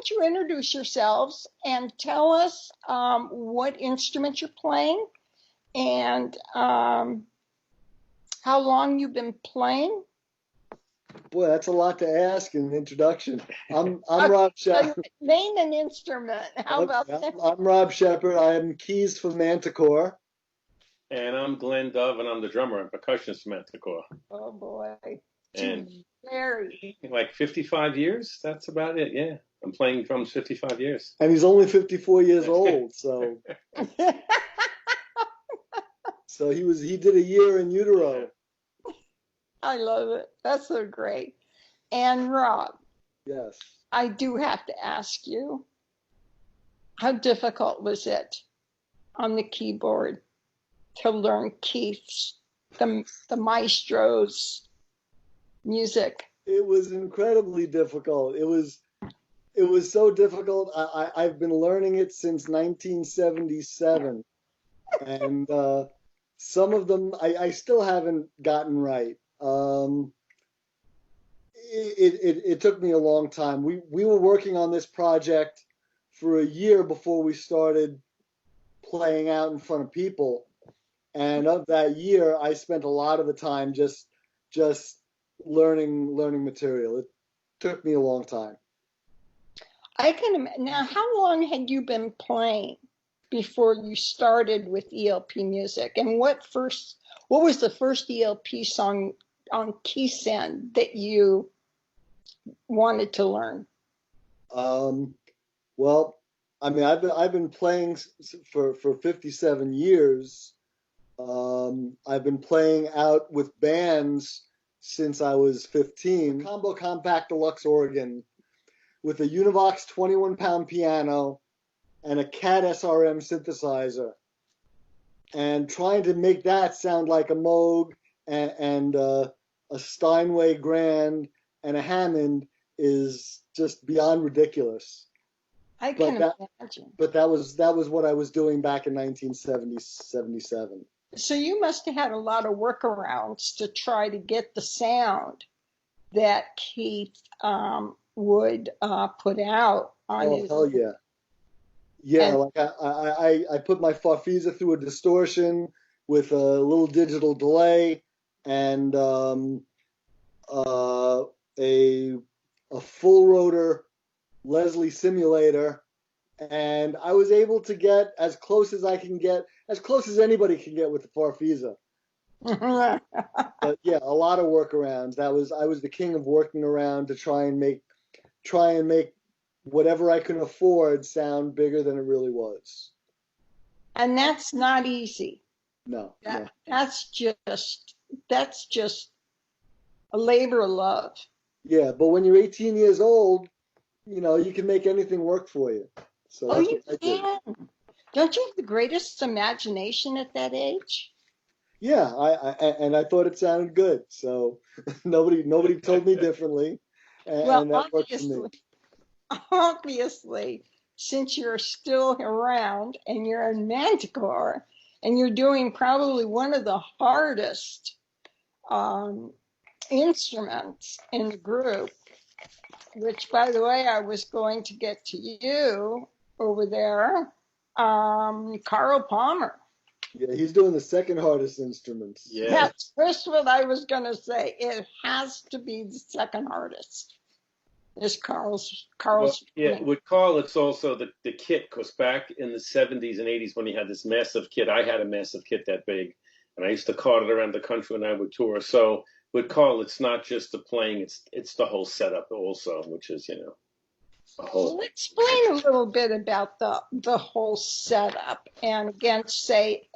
don't you introduce yourselves and tell us what instrument you're playing and how long you've been playing? Boy, that's a lot to ask in an introduction. I'm Rob Shepard. Name an instrument. How about that? I'm Rob Shepard. I am keys for Manticore. And I'm Glenn Dove, and I'm the drummer and percussionist for Manticore. Oh boy. And Very. like 55 years, that's about it, yeah. I'm playing drums 55 years. And he's only 54 years old, so so he did a year in utero. I love it. That's so great. And Rob. Yes. I do have to ask you, how difficult was it on the keyboard to learn Keith's, the maestro's music? It was incredibly difficult. It was so difficult. I've been learning it since 1977, and some of them I still haven't gotten right. It took me a long time. We were working on this project for a year before we started playing out in front of people, and of that year, I spent a lot of the time just learning material. It took me a long time. I can imagine. Now, how long had you been playing before you started with ELP music? And what was the first ELP song on KeySend that you wanted to learn? Well, I mean, I've been playing for 57 years. I've been playing out with bands since I was 15. Combo Compact Deluxe organ with a Univox 21-pound piano and a CAD SRM synthesizer, and trying to make that sound like a Moog and a Steinway Grand and a Hammond is just beyond ridiculous. I can imagine. But that was what I was doing back in 1977. So you must have had a lot of workarounds to try to get the sound that Keith would put out on his. Oh, hell yeah. Yeah, like I put my Farfisa through a distortion with a little digital delay and a full rotor Leslie simulator, and I was able to get as close as I can get, as close as anybody can get with the Farfisa. But yeah, a lot of workarounds. I was the king of working around to try and make whatever I could afford sound bigger than it really was. And that's not easy. No. That's just a labor of love. Yeah, but when you're 18 years old, you can make anything work for you. So you can. Don't you have the greatest imagination at that age? Yeah, I thought it sounded good. So nobody told me differently. And that worked for me. Obviously, since you're still around and you're in Manticore and you're doing probably one of the hardest instruments in the group, which, by the way, I was going to get to you over there, Carl Palmer. Yeah, he's doing the second hardest instruments. Yeah. That's just what I was going to say. It has to be the second hardest. Is Carl's. Well, yeah, with Carl, it's also the kit, because back in the 70s and 80s when he had this massive kit, I had a massive kit that big, and I used to cart it around the country when I would tour. So with Carl, it's not just the playing, it's the whole setup also, which is, a whole. Well, explain a little bit about the whole setup, and against, say,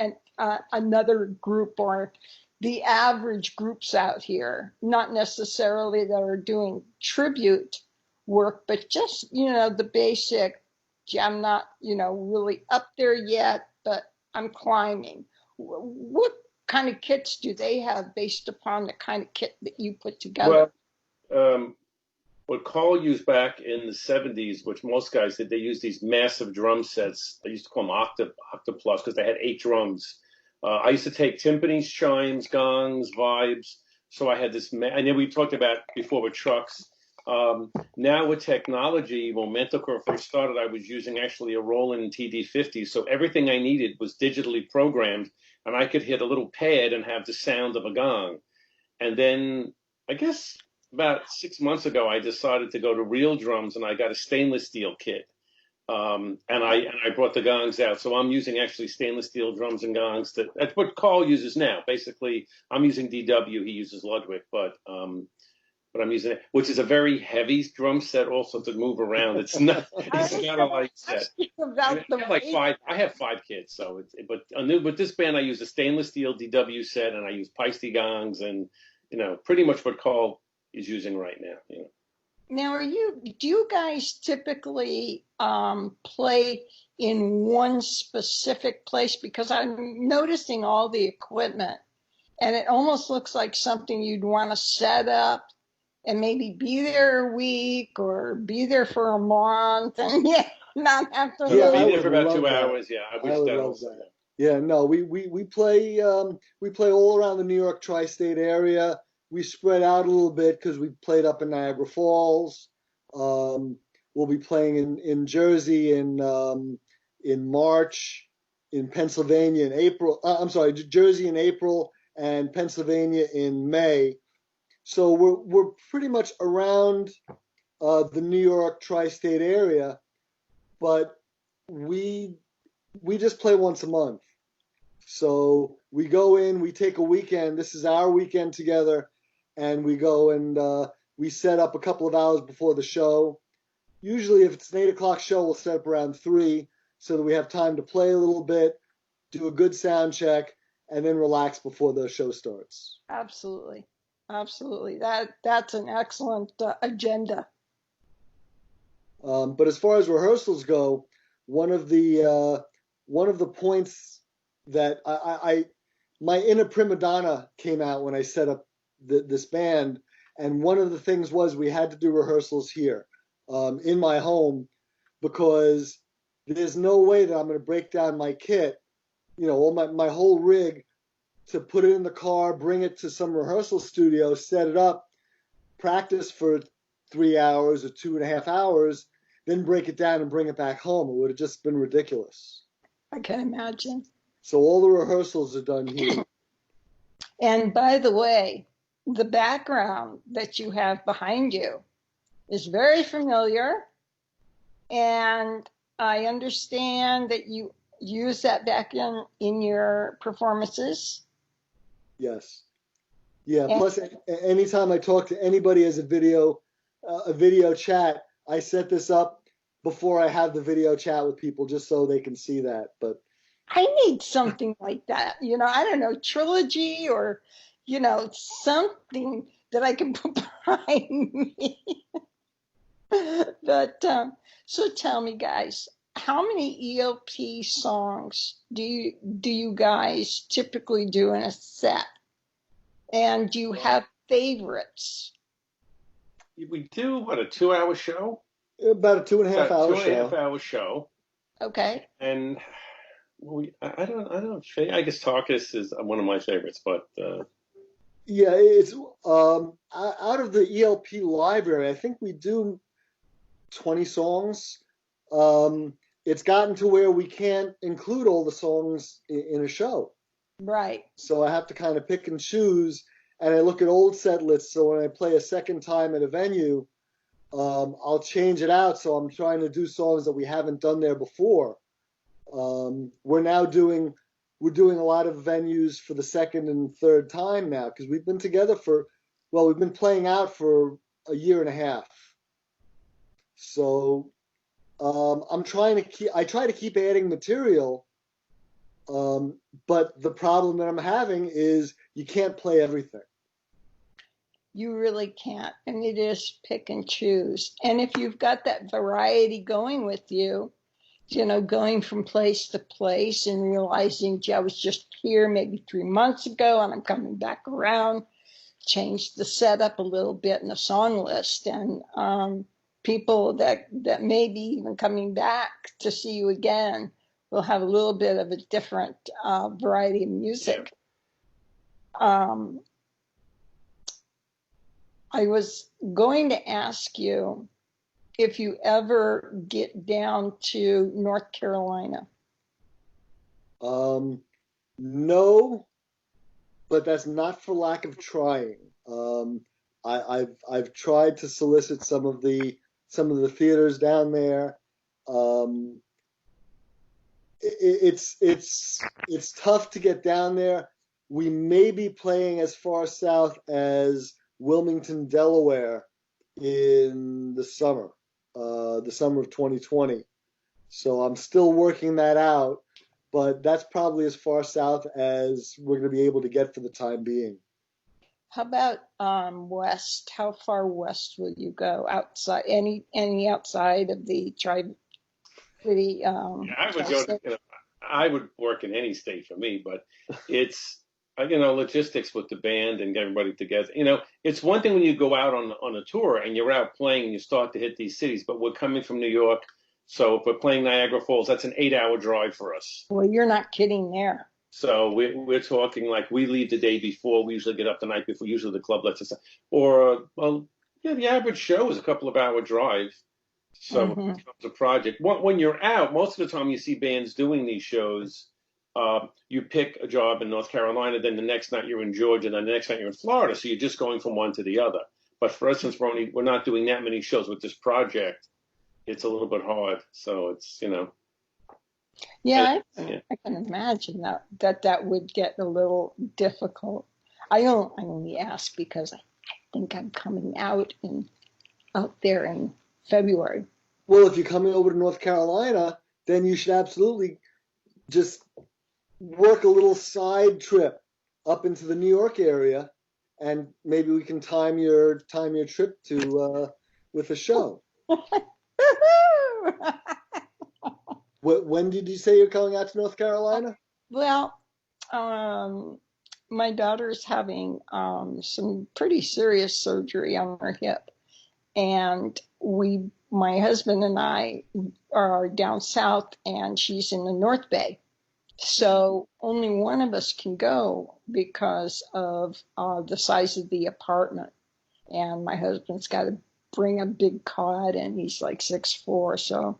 another group or the average groups out here, not necessarily that are doing tribute work, but just, the basic, I'm not, really up there yet, but I'm climbing. What kind of kits do they have based upon the kind of kit that you put together? Well, what Carl used back in the 70s, which most guys did, they used these massive drum sets. They used to call them Octoplus because they had 8 drums. I used to take timpanis, chimes, gongs, vibes. So I had this, and then we talked about before with trucks. Now with technology, when Manticore first started, I was using actually a Roland TD-50, so everything I needed was digitally programmed, and I could hit a little pad and have the sound of a gong. And then I guess about 6 months ago, I decided to go to real drums, and I got a stainless steel kit. And I brought the gongs out, so I'm using actually stainless steel drums and gongs. That's what Carl uses now. Basically, I'm using DW. He uses Ludwig, but I'm using it, which is a very heavy drum set also to move around. It's not a light set. About the I have 5 kids, so with this band I use a stainless steel DW set, and I use Peisty gongs, and pretty much what Carl is using right now. Now, do you guys typically play in one specific place? Because I'm noticing all the equipment, and it almost looks like something you'd want to set up and maybe be there a week or be there for a month, and not have to. Yeah, I be there for would about love 2 that. hours. Yeah, I wish would that love also. that. Yeah, no, we play all around the New York tri-state area. We spread out a little bit because we played up in Niagara Falls. We'll be playing in Jersey in March, in Pennsylvania in April. I'm sorry, Jersey in April and Pennsylvania in May. So we're pretty much around the New York tri-state area, but we just play once a month. So we go in, we take a weekend. This is our weekend together, and we go and we set up a couple of hours before the show. Usually, if it's an 8 o'clock show, we'll set up around 3 so that we have time to play a little bit, do a good sound check, and then relax before the show starts. Absolutely, absolutely. That's an excellent agenda. But as far as rehearsals go, one of the points that my inner prima donna came out when I set up this band, and one of the things was we had to do rehearsals here in my home, because there's no way that I'm going to break down my kit, all my whole rig, to put it in the car, bring it to some rehearsal studio, set it up, practice for 3 hours or 2.5 hours, then break it down and bring it back home. It would have just been ridiculous. I can imagine. So all the rehearsals are done here. And by the way, the background that you have behind you is very familiar. And I understand that you use that back in your performances. Yes. Yeah. And Plus, anytime I talk to anybody as a video chat, I set this up before I have the video chat with people just so they can see that. But I need something like that. I don't know, trilogy or, something that I can put behind me. But so tell me, guys, how many ELP songs do you guys typically do in a set? And do you have favorites? We do a 2-hour show? about a 2.5 hour show. 2.5 hour show. Okay. And I don't. I guess Tarkus is one of my favorites, but yeah, it's out of the ELP library, I think we do 20 songs. It's gotten to where we can't include all the songs in a show. Right. So I have to kind of pick and choose, and I look at old set lists. So when I play a second time at a venue, I'll change it out. So I'm trying to do songs that we haven't done there before. We're doing a lot of venues for the second and third time now, because we've been together we've been playing out for a year and a half. So I try to keep adding material, but the problem that I'm having is you can't play everything. You really can't. And it is pick and choose. And if you've got that variety going with you, going from place to place and realizing, gee, I was just here maybe 3 months ago and I'm coming back around, change the setup a little bit in the song list. And people that may be even coming back to see you again will have a little bit of a different variety of music. I was going to ask you if you ever get down to North Carolina. No, but that's not for lack of trying. I've tried to solicit some of the theaters down there. Um, it's tough to get down there. We may be playing as far south as Wilmington, Delaware, in the summer of 2020. So I'm still working that out, but that's probably as far south as we're going to be able to get for the time being. How about west? How far west will you go outside? Any outside of the Yeah, I would go to, tri-state? I would work in any state for me, but it's, logistics with the band and everybody together. It's one thing when you go out on a tour and you're out playing and you start to hit these cities, but we're coming from New York. So if we're playing Niagara Falls, that's an 8-hour drive for us. Well, you're not kidding there. So we're talking like we leave the day before. We usually get up the night before. Usually the club lets us, or well, yeah, the average show is a couple of hour drive. So it Hmm. becomes a project. When you're out, most of the time you see bands doing these shows. You pick a job in North Carolina, then the next night you're in Georgia, then the next night you're in Florida. So you're just going from one to the other. But for us, since we're not doing that many shows with this project, it's a little bit hard. So it's Yeah, yeah. I can imagine that would get a little difficult. I only ask because I think I'm coming out there in February. Well, if you're coming over to North Carolina, then you should absolutely just work a little side trip up into the New York area, and maybe we can time your trip to with a show. When did you say you're coming out to North Carolina? Well, um, my daughter's having some pretty serious surgery on her hip, and my husband and I are down south, and she's in the North Bay. So only one of us can go because of the size of the apartment. And my husband's got to bring a big cot, and he's like 6'4", so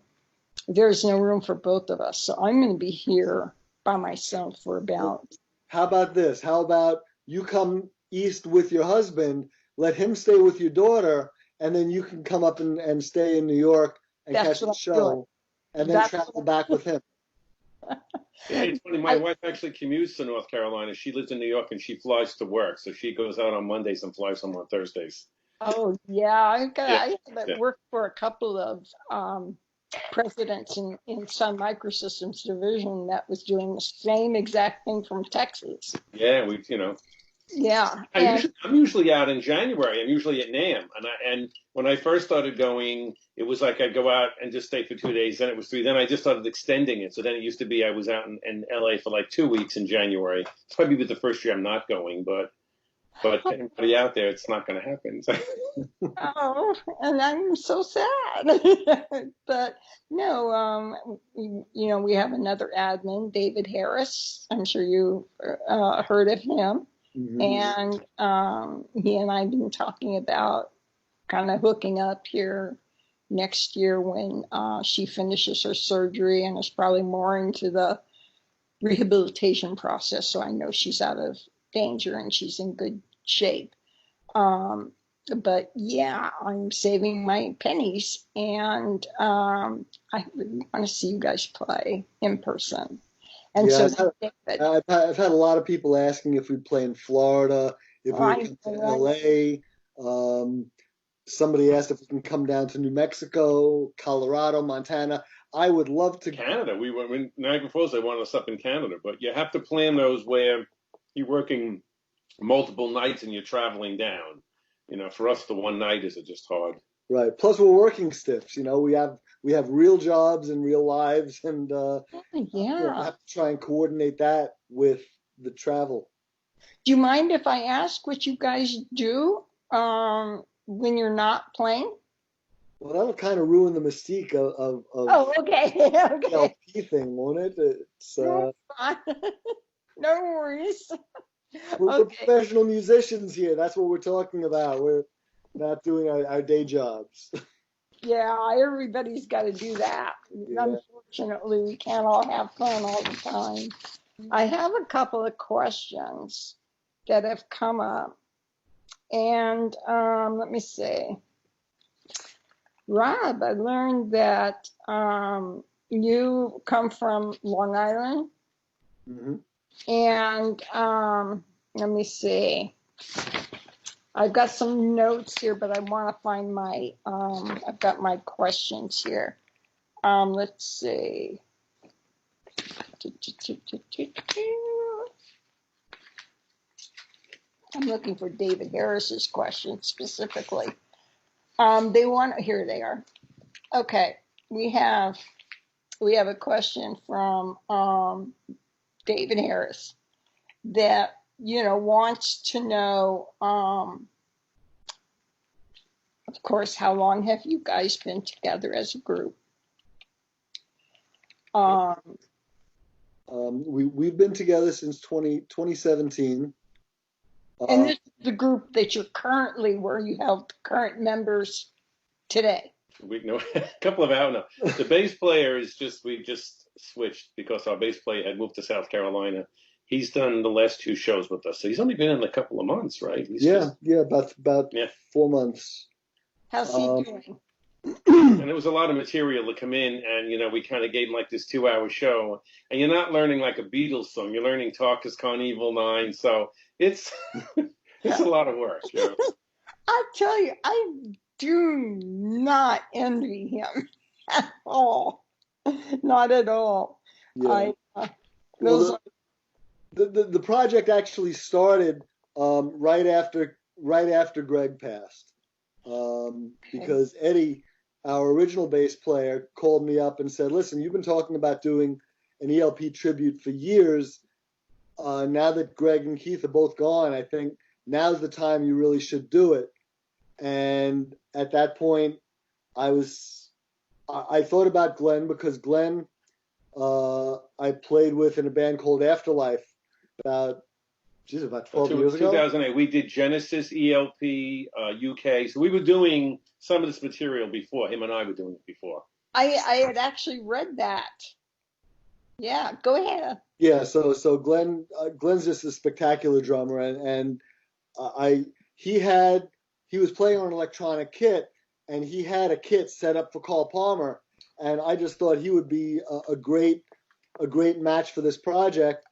there's no room for both of us. So I'm going to be here by myself for Well, about. how about this? How about you come east with your husband, let him stay with your daughter, and then you can come up and stay in New York and That's catch what the I'm doing. show, and then That's travel what back with him. Yeah, it's funny. My I. wife actually commutes to North Carolina. She lives in New York and she flies to work. So she goes out on Mondays and flies home on Thursdays. Oh yeah, Yeah, I yeah, worked for a couple of presidents in Sun Microsystems division that was doing the same exact thing from Texas. yeah. Yeah, and I'm usually out in January. I'm usually at NAMM, and when I first started going, it was like I'd go out and just stay for 2 days. Then it was 3. Then I just started extending it. So then it used to be I was out in LA for like 2 weeks in January. It's probably the first year I'm not going, but anybody out there, it's not going to happen. oh, and I'm so sad. But no, we have another admin, David Harris. I'm sure you heard of him. Hmm. And he and I have been talking about kind of hooking up here next year when she finishes her surgery and is probably more into the rehabilitation process. So I know she's out of danger and she's in good shape. Um, but yeah, I'm saving my pennies, and I really want to see you guys play in person. And Yeah, so, David, I've had a lot of people asking if we'd play in Florida, if we would I come to know, LA. Um, Somebody asked if we can come down to New Mexico, Colorado, Montana. I would love to. Canada, we went when Niagara Falls. They wanted us up in Canada, but you have to plan those where you're working multiple nights and you're traveling down. For us, the one night is just hard. Right. Plus, we're working stiffs. We have real jobs and real lives, and I yeah. have to try and coordinate that with the travel. Do you mind if I ask what you guys do when you're not playing? Well, that'll kind of ruin the mystique of Oh, okay, the okay. LP thing, won't it? It's No, fine. No worries. we're Okay. professional musicians here. That's what we're talking about. not doing our day jobs. Yeah, everybody's got to do that. Yeah. Unfortunately, we can't all have fun all the time. I have a couple of questions that have come up, and let me see. Rob, I learned that you come from Long Island, Hmm. and let me see. I've got some notes here, but I want to find my, I've got my questions here. Let's see. I'm looking for David Harris's question specifically. They want, here they are. Okay, we have a question from David Harris that wants to know, of course, how long have you guys been together as a group? We've been together since 2017. And this is the group that you're currently, where you have current members today. We know a couple of out now. The bass player is we just switched because our bass player had moved to South Carolina. He's done the last 2 shows with us, so he's only been in a couple of months, right? About 4 months. How's he doing? And it was a lot of material to come in, and we kind of gave him like this 2-hour show, and you're not learning like a Beatles song, you're learning Talk is Carnival 9, so it's it's a lot of work. I tell you, I do not envy him at all. Not at all. Yeah. I Well, the project actually started right after Greg passed, because Eddie, our original bass player, called me up and said, "Listen, you've been talking about doing an ELP tribute for years. Now that Greg and Keith are both gone, I think now's the time you really should do it." And at that point, I thought about Glenn, because Glenn, I played with in a band called Afterlife about 12 years ago. 2008, we did Genesis, ELP, UK. So we were doing some of this material before. Him and I were doing it before. I had actually read that. Yeah, go ahead. Yeah, so Glenn's just a spectacular drummer, and he was playing on an electronic kit, and he had a kit set up for Carl Palmer, and I just thought he would be a great match for this project.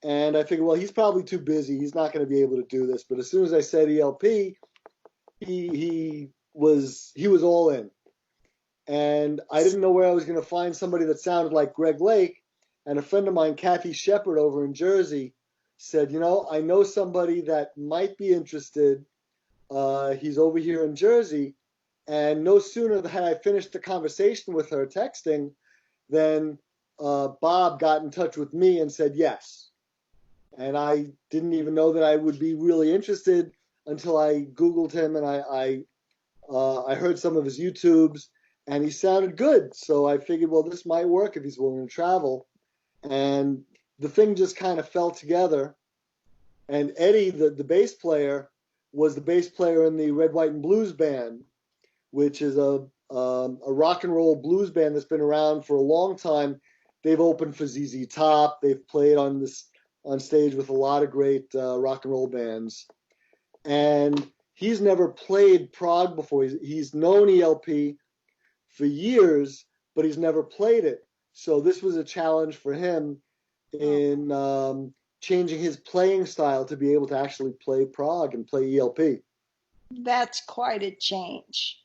And I figured, well, he's probably too busy. He's not going to be able to do this. But as soon as I said ELP, he was all in. And I didn't know where I was going to find somebody that sounded like Greg Lake. And a friend of mine, Kathy Shepard over in Jersey, said, I know somebody that might be interested. He's over here in Jersey. And no sooner had I finished the conversation with her texting than Bob got in touch with me and said yes. And I didn't even know that I would be really interested until I Googled him, and I heard some of his YouTubes, and he sounded good. So I figured, well, this might work if he's willing to travel. And the thing just kind of fell together. And Eddie, the bass player, was the bass player in the Red, White, and Blues band, which is a rock and roll blues band that's been around for a long time. They've opened for ZZ Top. They've played on stage with a lot of great rock and roll bands. And he's never played prog before. He's known ELP for years, but he's never played it. So this was a challenge for him in changing his playing style to be able to actually play prog and play ELP. That's quite a change.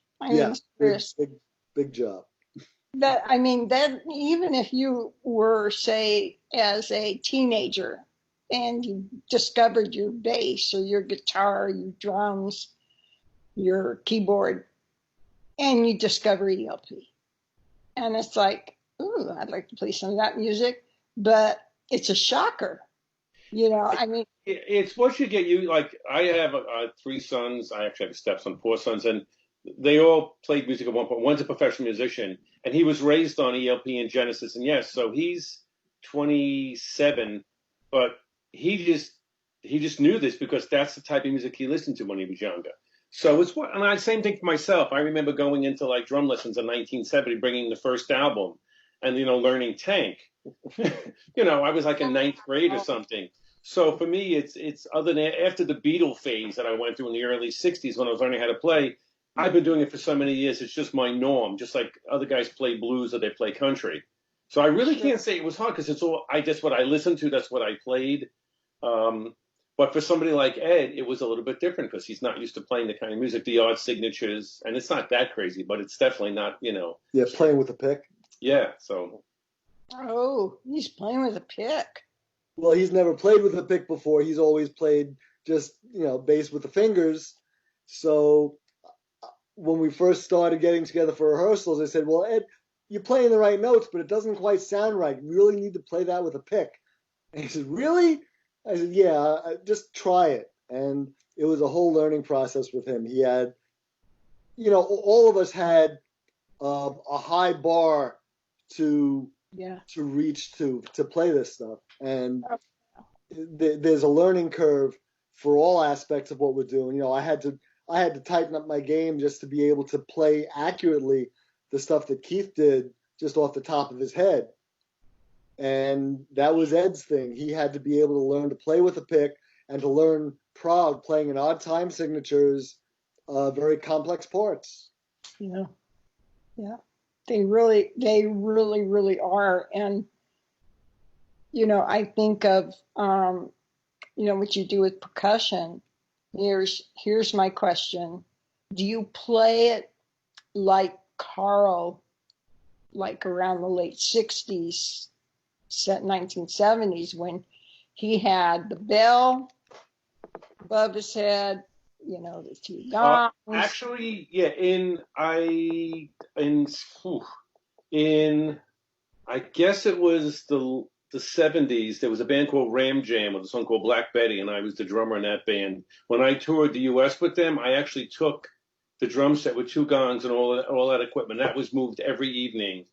Big job. That even if you were, say, as a teenager and you discovered your bass or your guitar, your drums, your keyboard, and you discover ELP, and it's like, ooh, I'd like to play some of that music, but it's a shocker. It's what you get. I have 3 sons. I actually have a stepson, 4 sons, and they all played music at one point. One's a professional musician, and he was raised on ELP and Genesis. And yes, so he's 27, but he just knew this because that's the type of music he listened to when he was younger. So it's what, and I same thing for myself. I remember going into like drum lessons in 1970, bringing the first album, and learning Tank. I was like in ninth grade or something. So for me, it's other than after the Beatle phase that I went through in the early '60s when I was learning how to play. I've been doing it for so many years. It's just my norm. Just like other guys play blues or they play country. So I really can't say it was hard because it's all I just what I listened to. That's what I played. Um, but for somebody like Ed, it was a little bit different because he's not used to playing the kind of music, the odd signatures, and it's not that crazy, but it's definitely not, Yeah, playing with a pick. Yeah, so. Oh, he's playing with a pick. Well, he's never played with a pick before. He's always played just, bass with the fingers. So when we first started getting together for rehearsals, I said, well, Ed, you're playing the right notes, but it doesn't quite sound right. You really need to play that with a pick. And he said, really? I said, yeah, just try it. And it was a whole learning process with him. He had, all of us had a high bar to reach to play this stuff. And there's a learning curve for all aspects of what we're doing. I had to tighten up my game just to be able to play accurately the stuff that Keith did just off the top of his head. And that was Ed's thing. He had to be able to learn to play with a pick and to learn prog, playing in odd time signatures, very complex parts. Yeah. They really, really are. And, I think of, what you do with percussion. Here's my question. Do you play it like Carl, like around the late 60s, 1970s, when he had the bell above his head, the two gongs? Actually, yeah, in I guess it was the '70s. There was a band called Ram Jam with a song called Black Betty, and I was the drummer in that band. When I toured the U.S. with them, I actually took the drum set with two gongs and all that equipment. That was moved every evening,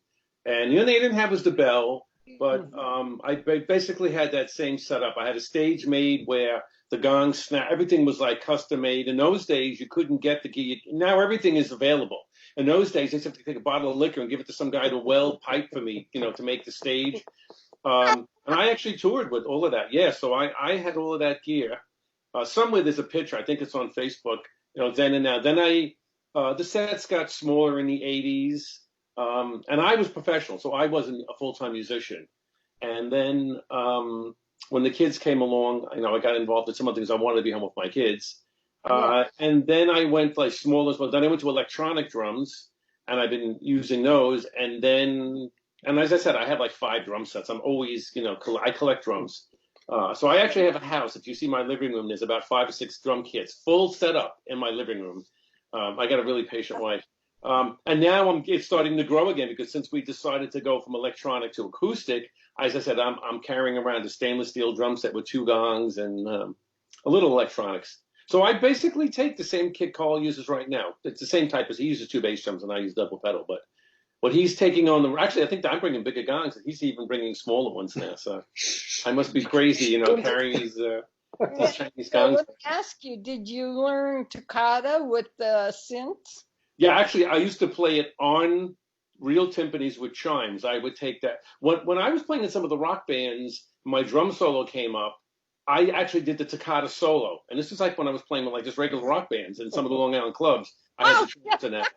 and they didn't have was the bell, but I basically had that same setup. I had a stage made where the gongs snap. Everything was like custom made. In those days, you couldn't get the key. Now everything is available. In those days, I used to have to take a bottle of liquor and give it to some guy to weld pipe for me, to make the stage. And I actually toured with all of that. Yeah, so I had all of that gear. Somewhere there's a picture. I think it's on Facebook. Then and now. Then the sets got smaller in the '80s, and I was professional, so I wasn't a full-time musician. And then when the kids came along, I got involved in some other things. I wanted to be home with my kids. And then I went like small as well. Then I went to electronic drums, and I've been using those. And as I said, I have like 5 drum sets. I'm always, I collect drums. So I actually have a house. If you see my living room, there's about 5 or 6 drum kits, full setup in my living room. I got a really patient wife. And now it's starting to grow again because since we decided to go from electronic to acoustic, as I said, I'm carrying around a stainless steel drum set with 2 gongs and a little electronics. So I basically take the same kit Carl uses right now. It's the same type as he uses 2 bass drums and I use double pedal. But what he's taking on actually, I think that I'm bringing bigger gongs. He's even bringing smaller ones now. So I must be crazy, carrying these Chinese gongs. Let me ask you, did you learn toccata with the synths? Yeah, actually, I used to play it on real timpanis with chimes. I would take that. When I was playing in some of the rock bands, my drum solo came up. I actually did the toccata solo. And this is like when I was playing with like just regular rock bands in some of the Long Island clubs. I had the chimes in that.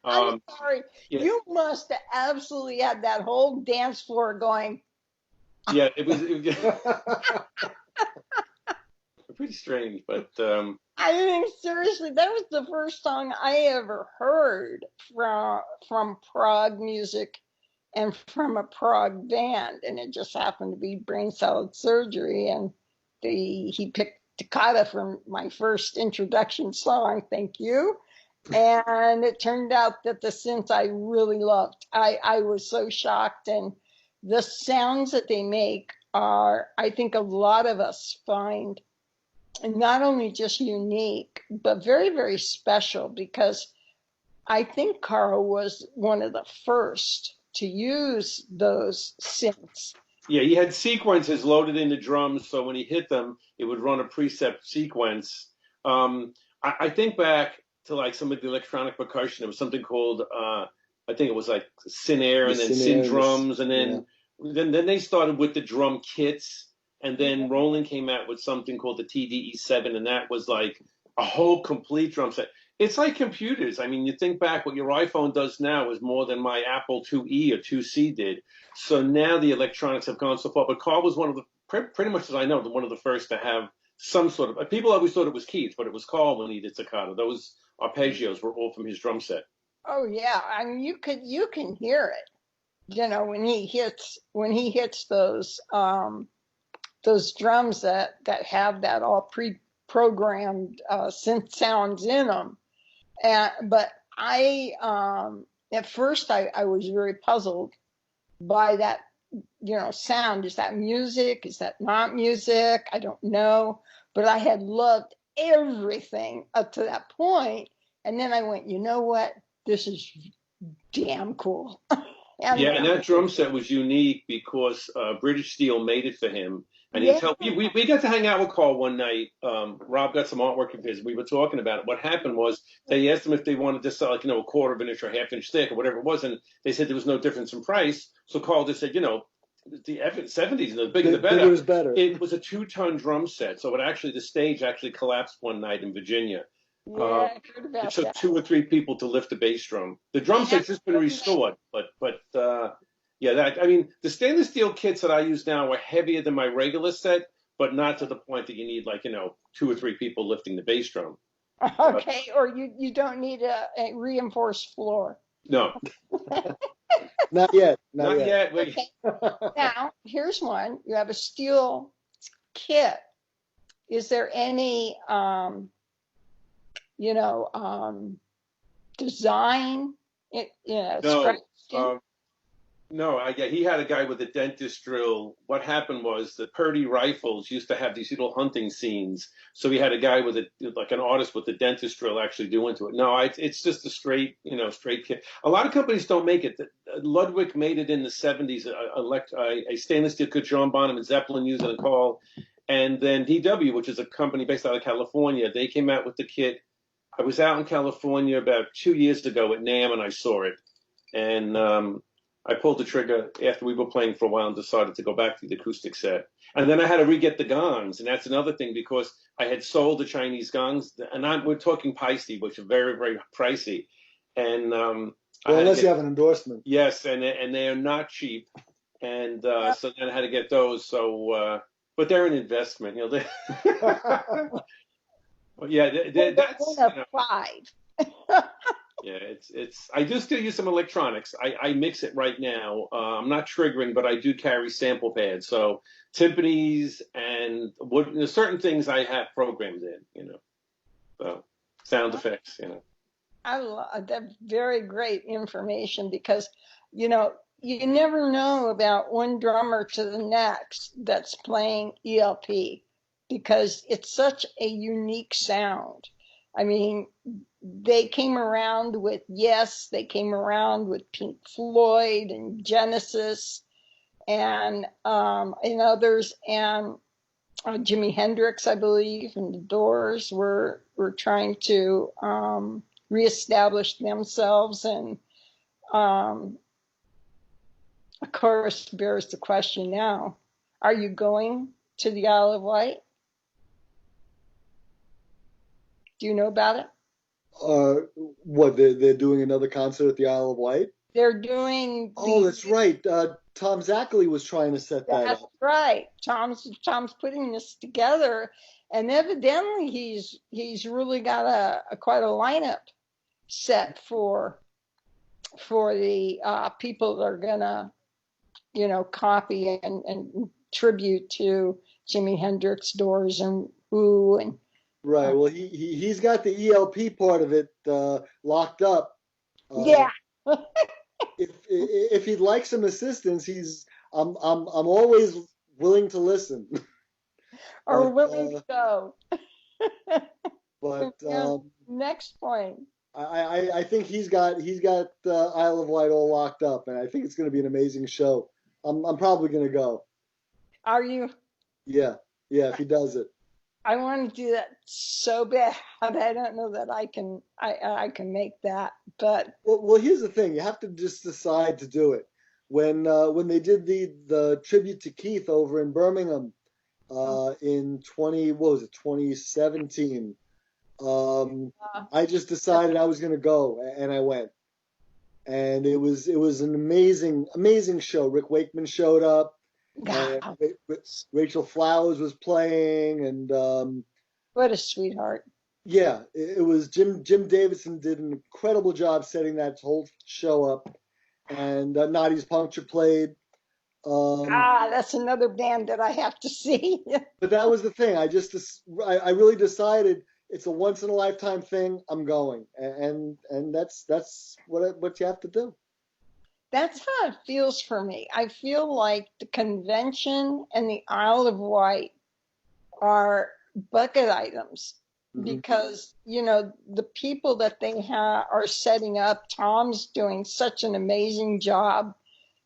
I'm sorry. Yeah. You must have absolutely had that whole dance floor going. Yeah, it was pretty strange, but I think seriously, that was the first song I ever heard from prog music and from a prog band, and it just happened to be Brain Salad Surgery, and he picked toccata for my first introduction song. Thank you. And it turned out that the synths I really loved. I was so shocked, and the sounds that they make are, I think a lot of us find not only just unique, but very, very special, because I think Carl was one of the first to use those synths. Yeah, he had sequences loaded into drums, so when he hit them, it would run a preset sequence. I think back to like some of the electronic percussion. There was something called I think it was like Sin and then Sin Scenarios. drums, and then they started with the drum kits, and then Roland came out with something called the TDE7, and that was like a whole complete drum set. It's like computers. I mean, you think back, what your iPhone does now is more than my Apple IIe or IIc did. So now the electronics have gone so far. But Carl was one of the, pretty much as I know, one of the first to have some sort of. People always thought it was Keith, but it was Carl when he did staccato. Those arpeggios were all from his drum set. Oh yeah, I mean you can hear it. You know, when he hits those drums that have that all pre-programmed synth sounds in them. But I at first I was very puzzled by that, sound. Is that music? Is that not music? I don't know. But I had loved everything up to that point. And then I went, you know what? This is damn cool. And that drum set was unique because British Steel made it for him. And we got to hang out with Carl one night. Rob got some artwork of his. We were talking about it. What happened was they asked him if they wanted to sell, like, a quarter of an inch or half inch thick or whatever it was. And they said there was no difference in price. So Carl just said, the 70s, the bigger the better. Bigger is better. It was a 2-ton drum set. So the stage actually collapsed one night in Virginia. Yeah, I heard about it took that. 2 or 3 people to lift the bass drum. The drum set's just been restored, but the stainless steel kits that I use now are heavier than my regular set, but not to the point that you need 2 or 3 people lifting the bass drum. Okay, or you don't need a reinforced floor. No. Not yet. Not yet. Okay. Now, here's one. You have a steel kit. Is there any design? No, he had a guy with a dentist drill. What happened was the Purdy rifles used to have these little hunting scenes. So he had a guy with an artist with a dentist drill actually do into it. No, it's just a straight kit. A lot of companies don't make it. Ludwig made it in the 70s, a stainless steel kit. John Bonham and Zeppelin used it, and Carl. And then DW, which is a company based out of California, they came out with the kit. I was out in California about 2 years ago at NAMM, and I saw it. And I pulled the trigger after we were playing for a while and decided to go back to the acoustic set. And then I had to re-get the gongs, and that's another thing because I had sold the Chinese gongs, and we're talking Paiste, which are very, very pricey. And unless you have an endorsement. Yes, and they are not cheap. And so then I had to get those. So, but they're an investment, that's five. Yeah, it's. I do still use some electronics. I mix it right now. I'm not triggering, but I do carry sample pads. So timpanis and certain things I have programmed in. So sound effects. I love that. Very great information because you never know about one drummer to the next that's playing ELP because it's such a unique sound. I mean, they came around with they came around with Pink Floyd and Genesis and others, and Jimi Hendrix, I believe, and the Doors were trying to reestablish themselves, and of course bears the question now: are you going to the Isle of Wight? Do you know about it? What they're doing another concert at the Isle of Wight? They're doing. Oh, that's right. Tom Zachary was trying to set that up. That's right. Tom's putting this together, and evidently he's really got quite a lineup set for the people that are gonna copy and tribute to Jimi Hendrix, Doors, and Who, and. Right. Well, he's got the ELP part of it locked up. Yeah. if he'd like some assistance, I'm always willing to listen. Or willing to go. But next point. I think he's got Isle of Wight all locked up, and I think it's going to be an amazing show. I'm probably going to go. Are you? Yeah. If he does it. I want to do that so bad. I don't know that I can make that, but Well, here's the thing: you have to just decide to do it. When they did the tribute to Keith over in Birmingham in 2017, I just decided I was going to go, and I went, and it was an amazing show. Rick Wakeman showed up, and God, Rachel Flowers was playing, and what a sweetheart. yeah, it was Jim Davidson did an incredible job setting that whole show up, and Nadi's Puncture played. That's another band that I have to see. But that was the thing. I really decided it's a once in a lifetime thing. I'm going, and that's what you have to do. That's how it feels for me. I feel like the convention and the Isle of Wight are bucket items Hmm. because, the people that they are setting up, Tom's doing such an amazing job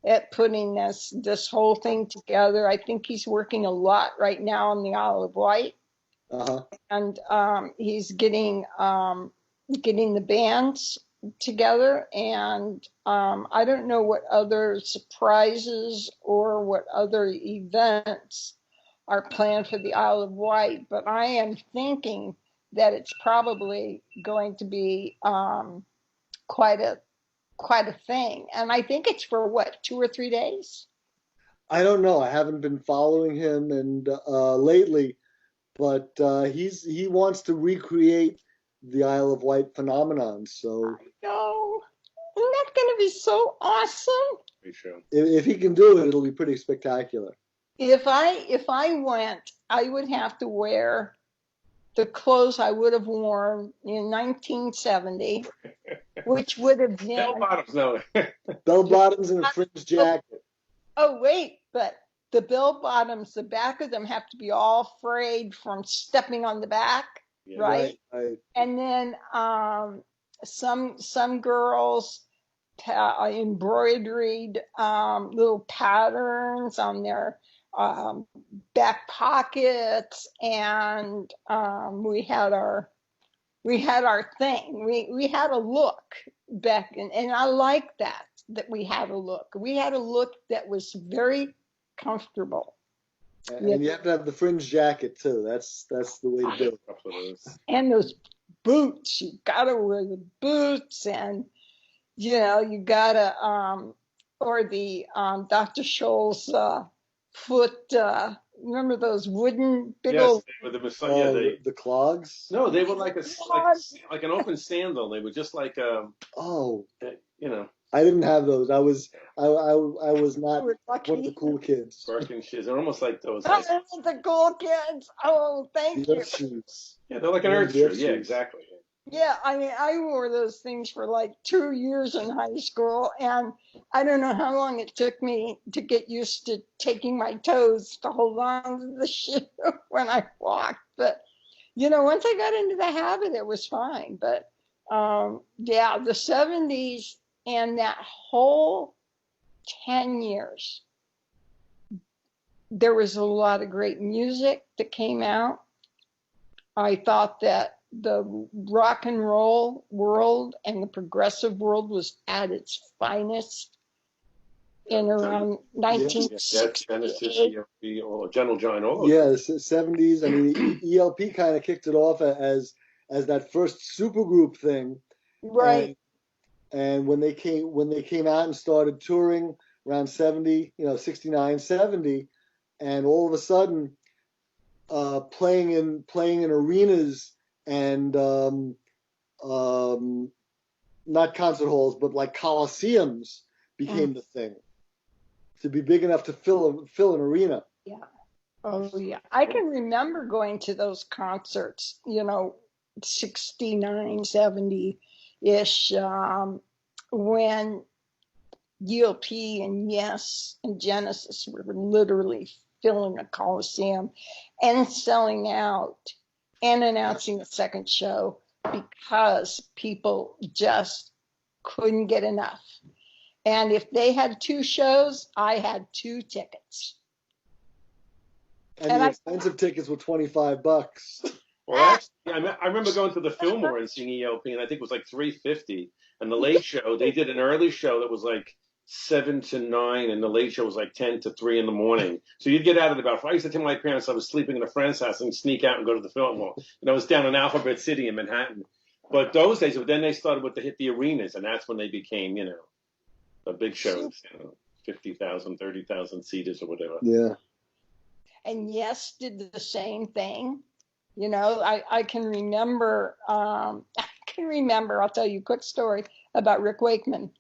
at putting this whole thing together. I think he's working a lot right now on the Isle of Wight, Uh-huh. and he's getting the bands together, and I don't know what other surprises or what other events are planned for the Isle of Wight, but I am thinking that it's probably going to be quite a thing. And I think it's for what, 2 or 3 days? I don't know. I haven't been following him and lately, but he wants to recreate the Isle of Wight phenomenon. So No, isn't that going to be so awesome? Great show. if he can do it, it'll be pretty spectacular. If I went, I would have to wear the clothes I would have worn in 1970, which would have Bell been, bottoms, no. Bell bottoms and a fringe jacket. oh wait, but the bell bottoms, the back of them have to be all frayed from stepping on the back, Yeah. right? Right. And then some girls embroidered little patterns on their um, back pockets, and we had our thing. We had a look back, and I like that we had a look. We had a look that was very comfortable. Yeah. And you have to have the fringe jacket too. That's the way to do it. A couple of those. And those boots, you gotta wear the boots, and you gotta or the Dr. Scholl's foot. Remember those wooden big Yes, old they were the Messiah. Oh, They the clogs. no, they were like clogs? like an open sandal. They were just like Oh, you know, I didn't have those. I was not We're one of the lucky. cool kids. Birkin shoes. They're almost like those. Oh, the cool kids. Oh, thank The you. earth shoes. Yeah, they're like an Yeah, earth the shoe. earth Yeah, shoes. exactly. Yeah, I mean, I wore those things for like 2 years in high school, and I don't know how long it took me to get used to taking my toes to hold on to the shoe when I walked. But, once I got into the habit, it was fine. But yeah, the 70s and that whole 10 years, there was a lot of great music that came out. I thought that the rock and roll world and the progressive world was at its finest in around Yeah, that's Genesis, 1968. ELP, or Gentle Giant. All Yeah, those. the '70s. I mean, ELP kind of kicked it off as that first supergroup thing, and Right. and when they came out and started touring around 70, 69, 70, and all of a sudden playing in arenas and um, not concert halls, but like coliseums became the thing. To be big enough to fill an arena. Yeah. Oh, yeah. I can remember going to those concerts, 69, 70-ish, when ELP and Yes and Genesis were literally filling a coliseum and selling out and announcing a second show because people just couldn't get enough. And if they had two shows, I had two tickets. And And the I, expensive tickets were $25. Well, actually, I remember going to the Fillmore and seeing ELP, and I think it was like 350. And the Late Show, they did an early show that was like 7 to 9, and the Late Show was like 10 to 3 in the morning. So you'd get out at about. I used to tell my parents I was sleeping in a friend's house and sneak out and go to the Fillmore. And I was down in Alphabet City in Manhattan. But those days, then they started with hit the arenas, and that's when they became, the big shows, 50,000, 30,000 seaters or whatever. Yeah. and Yes did the same thing. I can remember, I'll tell you a quick story about Rick Wakeman.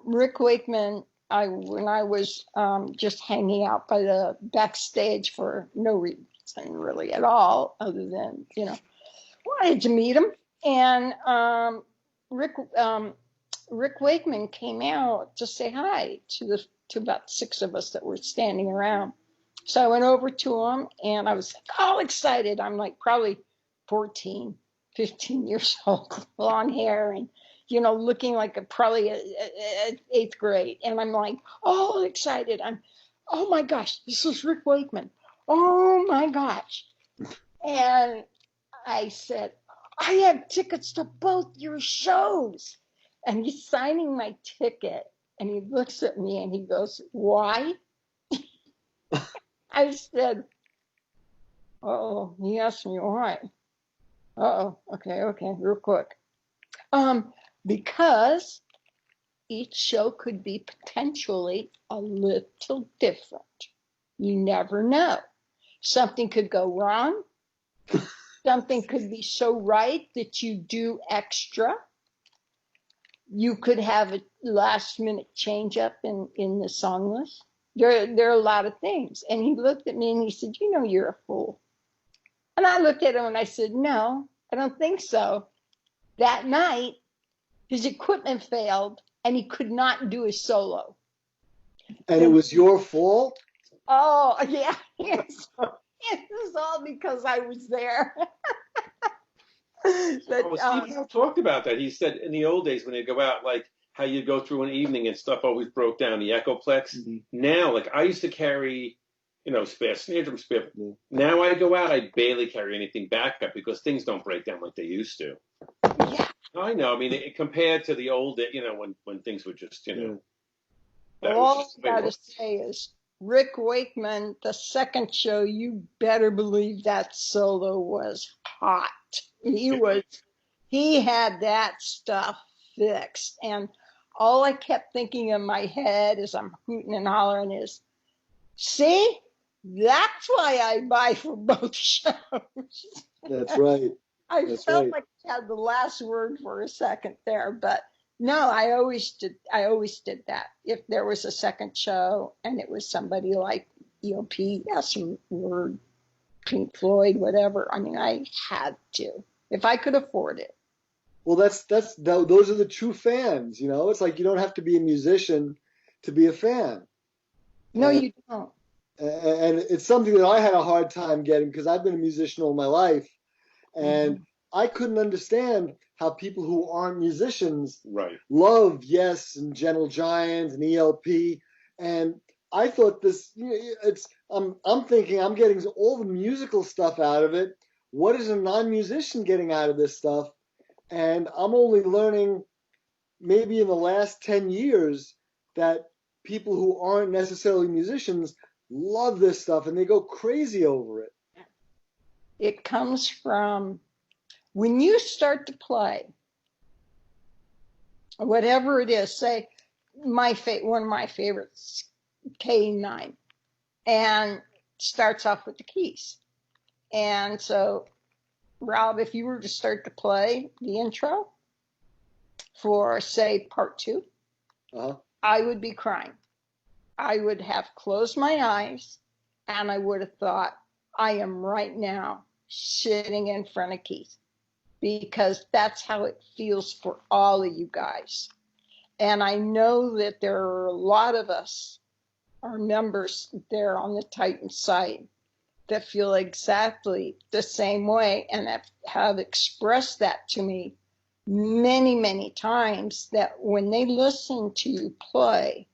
Rick Wakeman, when I was just hanging out by the backstage for no reason really at all, other than, wanted to meet him. And Rick Rick Wakeman came out to say hi to about 6 of us that were standing around. So I went over to him and I was all excited. I'm like probably 14, 15 years old, long hair, and looking like probably a 8th grade. And I'm like all excited. Oh my gosh, this is Rick Wakeman. Oh my gosh. And I said, I have tickets to both your shows. And he's signing my ticket. And he looks at me and he goes, why? I said, oh, he asked me why. Okay, real quick. Because each show could be potentially a little different. You never know. Something could go wrong. Something could be so right that you do extra. You could have a last minute change up in the song list. There are a lot of things. And he looked at me and he said, you're a fool. And I looked at him and I said, no, I don't think so. That night, his equipment failed and he could not do a solo. And it was your fault? Oh, yeah. It was all because I was there. But, Steve Howe talked about that. He said in the old days when they'd go out, like how you'd go through an evening and stuff always broke down, the Echoplex. Mm-hmm. Now, like I used to carry, spare snare drum, spare. Mm-hmm. Now I go out, I barely carry anything backup because things don't break down like they used to. Yeah. I know. I mean, compared to the old, when things were just, all I gotta say is Rick Wakeman, the second show, you better believe that solo was hot. He had that stuff fixed. And all I kept thinking in my head as I'm hooting and hollering is, see, that's why I buy for both shows. That's right. I felt like I had the last word for a second there, but no, I always did that. If there was a second show and it was somebody like EOP, or Pink Floyd, whatever, I mean, I had to, if I could afford it. Well, those are the true fans, It's like you don't have to be a musician to be a fan. No, you don't. And it's something that I had a hard time getting because I've been a musician all my life. And I couldn't understand how people who aren't musicians love Yes and Gentle Giant and ELP. And I thought I'm thinking I'm getting all the musical stuff out of it. What is a non-musician getting out of this stuff? And I'm only learning maybe in the last 10 years that people who aren't necessarily musicians love this stuff and they go crazy over it. It comes from when you start to play, whatever it is, say one of my favorites, K9, and starts off with the keys. And so, Rob, if you were to start to play the intro for, say, part 2, I would be crying. I would have closed my eyes and I would have thought, I am right now sitting in front of Keith, because that's how it feels for all of you guys. And I know that there are a lot of us, our members there on the Titan site, that feel exactly the same way and have expressed that to me many, many times, that when they listen to you play,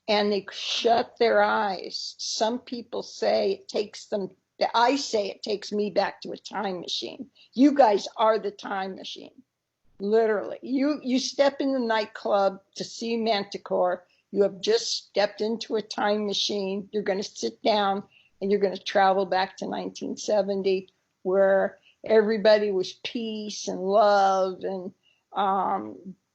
and they shut their eyes. Some people say it takes them, I say it takes me back to a time machine. You guys are the time machine. Literally. You step in the nightclub to see Manticore. You have just stepped into a time machine. You're going to sit down and you're going to travel back to 1970, where everybody was peace and love, and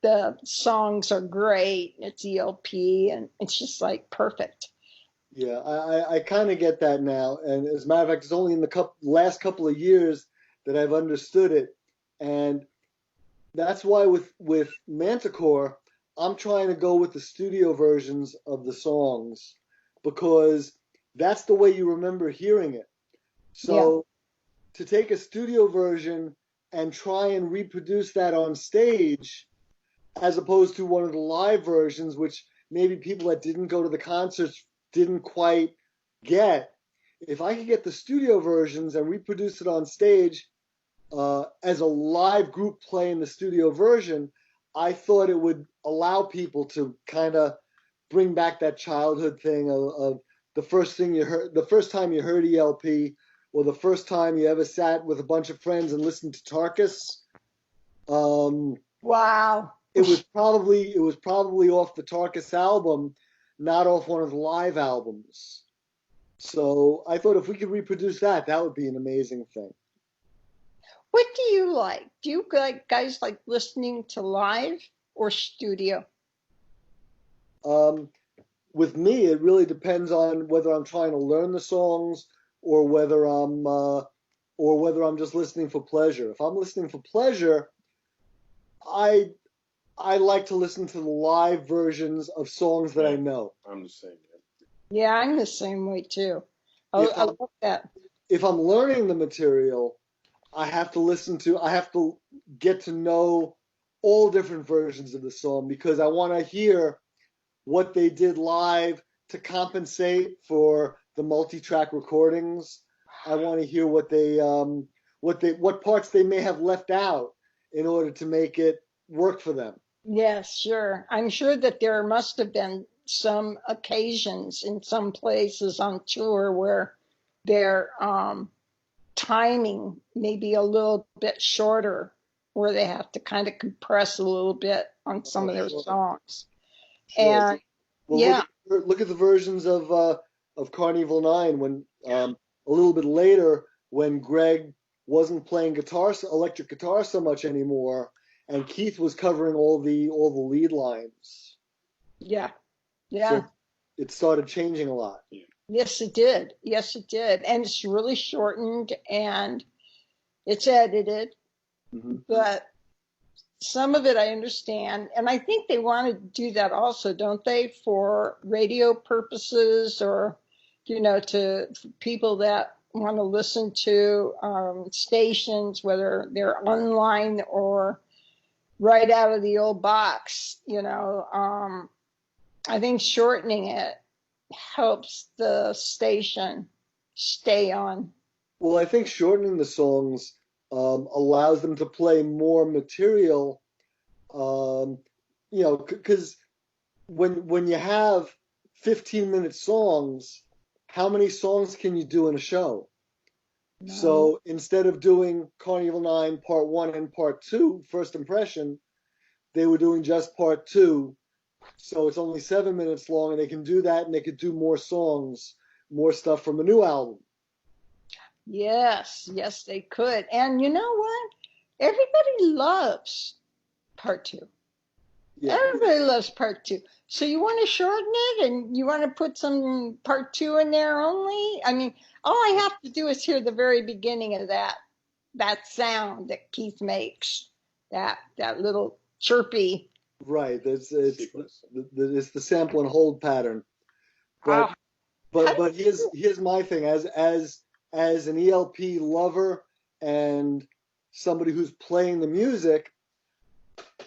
the songs are great. It's ELP, and it's just like perfect. Yeah, I kind of get that now. And as a matter of fact, it's only in the last couple of years that I've understood it. And that's why with Manticore, I'm trying to go with the studio versions of the songs because that's the way you remember hearing it. Yeah. So to take a studio version and try and reproduce that on stage, as opposed to one of the live versions, which maybe people that didn't go to the concerts didn't quite get. If I could get the studio versions and reproduce it on stage as a live group playing the studio version, I thought it would allow people to kind of bring back that childhood thing of the first thing you heard, the first time you heard ELP, or the first time you ever sat with a bunch of friends and listened to Tarkus. Wow. It was probably off the Tarkus album, not off one of the live albums. So I thought if we could reproduce that, that would be an amazing thing. What do you like? Do you guys like listening to live or studio? Um, with me, it really depends on whether I'm trying to learn the songs or whether I'm just listening for pleasure. If I'm listening for pleasure, I I like to listen to the live versions of songs that I know. I'm the same. Yeah, I'm the same way too. If I I'm love that. if I'm learning the material, I have to get to know all different versions of the song because I want to hear what they did live to compensate for the multi-track recordings. I want to hear what parts they may have left out in order to make it work for them. Yes, sure. I'm sure that there must have been some occasions in some places on tour where their timing may be a little bit shorter, where they have to kind of compress a little bit on some Oh, of their sure, songs. sure. And Well, yeah, look at the versions of Carnival Nine when a little bit later when Greg wasn't playing electric guitar so much anymore, and Keith was covering all the lead lines. yeah, yeah. So it started changing a lot. Yes, it did. Yes, it did. And it's really shortened and it's edited, Hmm. but some of it I understand. And I think they want to do that also, don't they, for radio purposes or, to people that want to listen to stations, whether they're online or right out of the old box. I think shortening it helps the station stay on. Well, I think shortening the songs allows them to play more material. Um, because when you have 15-minute songs, how many songs can you do in a show? No. So instead of doing Carnival 9 Part 1 and Part 2, First Impression, they were doing just Part 2. So it's only 7 minutes long, and they can do that, and they could do more songs, more stuff from a new album. Yes, yes, they could. And you know what? Everybody loves part two. Yeah, Everybody loves part two. So you want to shorten it and you want to put some part two in there only? I mean, all I have to do is hear the very beginning of that sound that Keith makes. That little chirpy. right. It's the sample and hold pattern. But Ah, how but do but here's my thing as an ELP lover and somebody who's playing the music,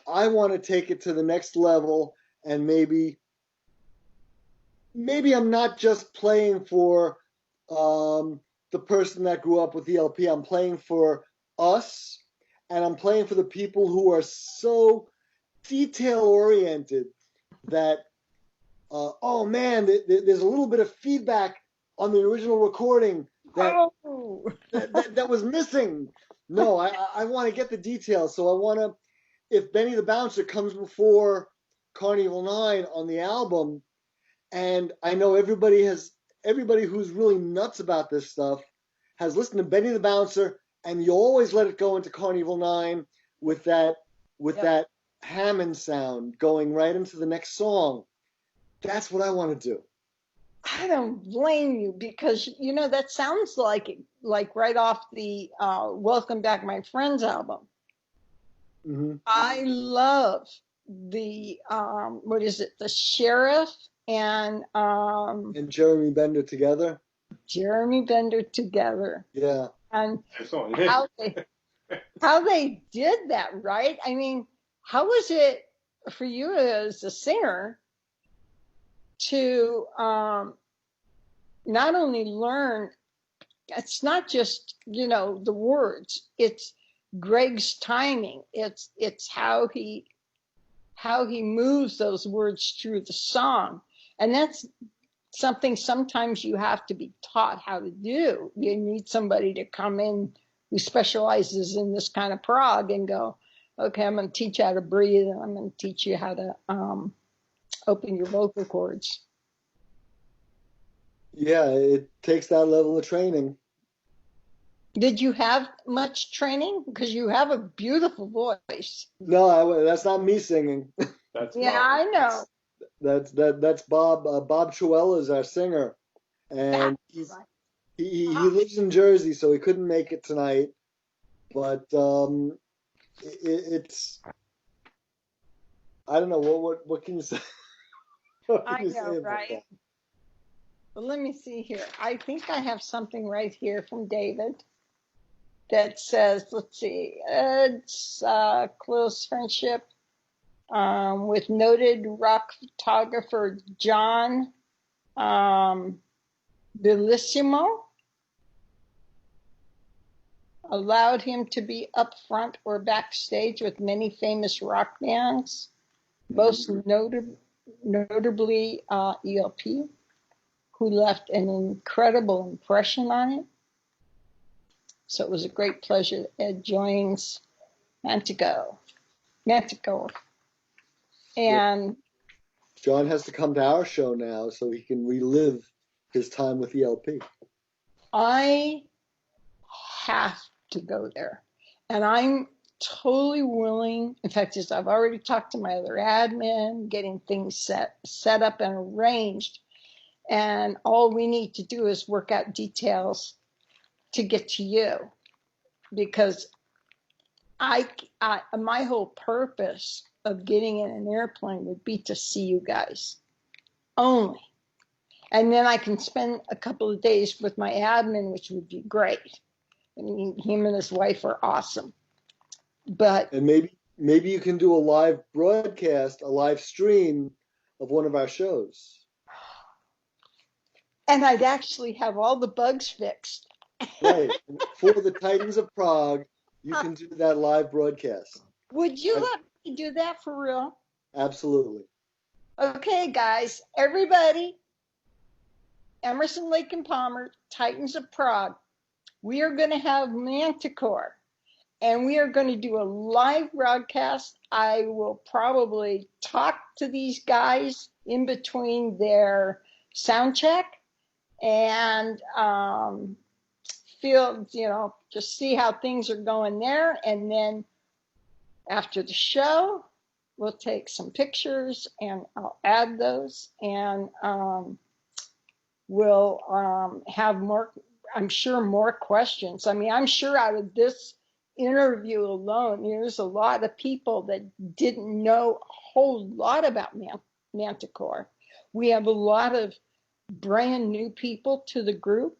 I want to take it to the next level and maybe I'm not just playing for the person that grew up with ELP. I'm playing for us, and I'm playing for the people who are so detail oriented that oh man, there's a little bit of feedback on the original recording Oh, that was missing. No, I want to get the details. So I want to, if Benny the Bouncer comes before Carnival 9 on the album, and I know everybody who's really nuts about this stuff has listened to Benny the Bouncer, and you always let it go into Carnival 9 with that yep. Hammond sound going right into the next song. That's what I want to do. I don't blame you because that sounds like right off the Welcome Back My Friends album. Mm-hmm. I love the what is it? The Sheriff and Jeremy Bender together. Jeremy Bender together. Yeah. And song. how they did that, right? I mean, how was it for you as a singer to not only learn, it's not just, the words, it's Greg's timing. It's how he moves those words through the song. And that's something sometimes you have to be taught how to do. You need somebody to come in who specializes in this kind of prog and go, okay, I'm going to teach you how to breathe, and I'm going to teach you how to open your vocal cords. Yeah, it takes that level of training. Did you have much training? Because you have a beautiful voice. No, that's not me singing. That's Yeah, Bob. I know. That's Bob. Bob Chuella is our singer, and That's right. he lives in Jersey, so he couldn't make it tonight. But it's I don't know what can you say? What can I you know, say about right? that? Well, let me see here. I think I have something right here from David that says, let's see, it's close friendship with noted rock photographer John Bellissimo. Allowed him to be up front or backstage with many famous rock bands, most notably ELP, who left an incredible impression on him. So it was a great pleasure. Ed joins Manticore. Yeah. And John has to come to our show now so he can relive his time with ELP. I have to go there. And I'm totally willing. In fact, as I've already talked to my other admin, getting things set up and arranged. And all we need to do is work out details to get to you. Because my whole purpose of getting in an airplane would be to see you guys only. And then I can spend a couple of days with my admin, which would be great. I mean, him and his wife are awesome. But And maybe you can do a live broadcast, a live stream of one of our shows. and I'd actually have all the bugs fixed. Right. For the Titans of Prague, you can do that live broadcast. Would you let me do that for real? Absolutely. Okay, guys, everybody, Emerson, Lake and Palmer, Titans of Prague, we are going to have Manticore, and we are going to do a live broadcast. I will probably talk to these guys in between their sound check and feel, just see how things are going there. And then after the show, we'll take some pictures and I'll add those, and we'll have more, I'm sure, more questions. I mean, I'm sure out of this interview alone, there's a lot of people that didn't know a whole lot about Manticore. We have a lot of brand new people to the group.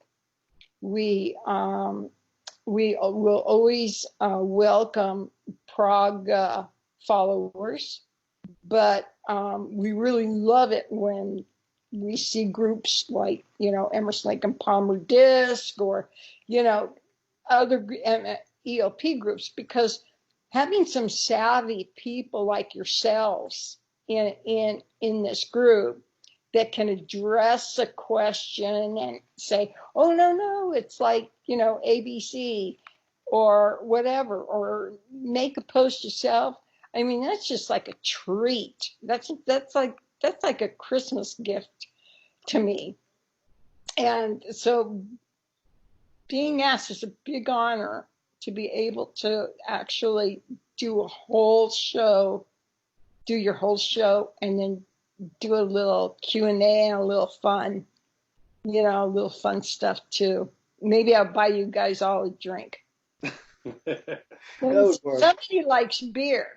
We will always welcome Prague followers, but we really love it when we see groups like, Emerson, Lake and Palmer Disc, or, other ELP groups, because having some savvy people like yourselves in this group that can address a question and say, oh, no, it's like, ABC or whatever, or make a post yourself. I mean, that's just like a treat. That's like a Christmas gift to me. And so being asked is a big honor to be able to actually do a whole show, do your whole show, and then do a little Q&A and a little fun, a little fun stuff too. Maybe I'll buy you guys all a drink. Somebody likes beer.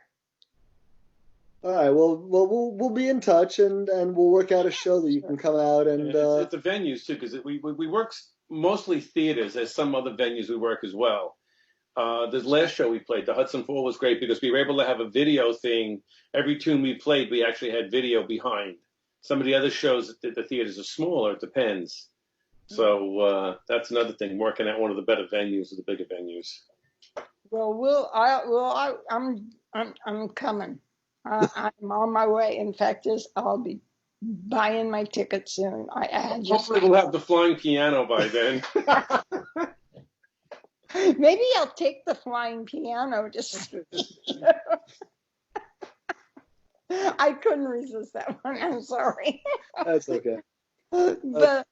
All right. Well, we'll be in touch, and we'll work out a show that you can come out and. It's the venues too, because we work mostly theaters. There's some other venues we work as well. This last show we played, the Hudson Fall, was great because we were able to have a video thing. Every tune we played, we actually had video behind. Some of the other shows at the theaters are smaller. It depends. So that's another thing. Working at one of the better venues or the bigger venues. Well, I'm coming. I'm on my way. In fact, I'll be buying my ticket soon. Hopefully we'll have the flying piano by then. Maybe I'll take the flying piano to see. I couldn't resist that one. I'm sorry. That's okay. But look,